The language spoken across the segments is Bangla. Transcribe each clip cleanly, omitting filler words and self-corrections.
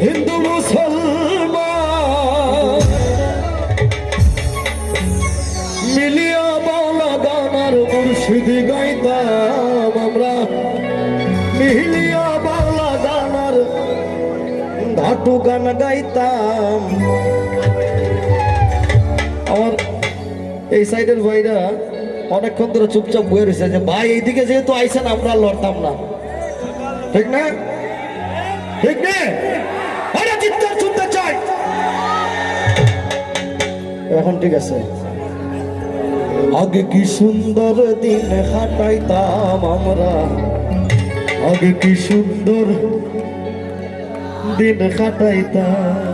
হিন্দু মুসলমান মিলিয়া বাংলা গানার মুর্শিদি গাইতাম আমরা, মিলিয়া বাংলা গানার ধাটু গান গাইতাম। আমার এই সাইডের ভাইরা অনেকক্ষণ ধরে চুপচাপ বয়ে রয়েছে যে ভাই এইদিকে যেহেতু আইসেন আমরা লড়তাম না, ঠিক না? ঠিক না? চিৎকার শুনতে চাই এখন, ঠিক আছে? আগে কি সুন্দর দিন কাটাইতাম আমরা, আগে কি সুন্দর দিন কাটাইতাম।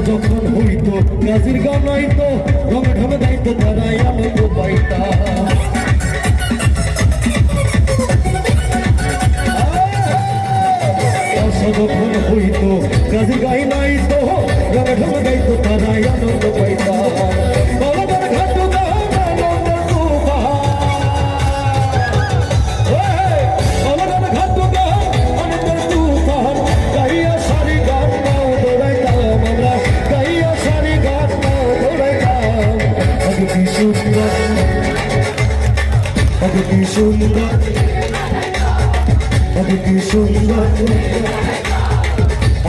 যখন হইতো গাজির গান হইতো রঙে ঢমে গাইতো তারাই আনন্দ পাইতা। যখন হইতো গাজির গাই নাইতো রঙে ঢমে গাইতো তারাই আনন্দ পাইতা। সুন্দর আগে কি সুন্দর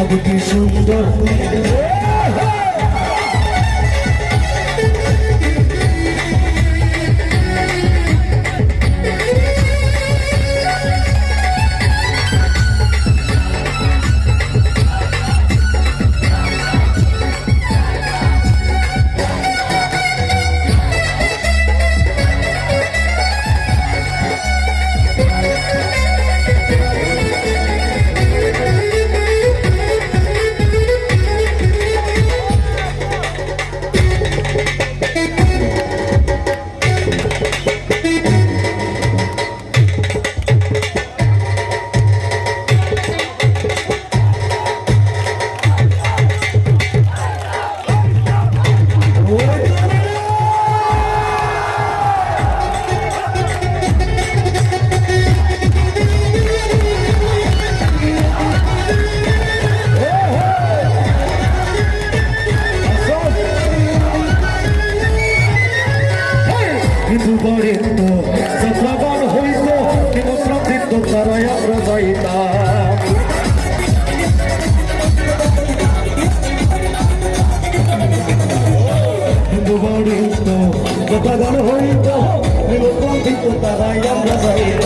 আগে কি সুন্দর Gagal hoi to, nilo konti to taray ang rasay.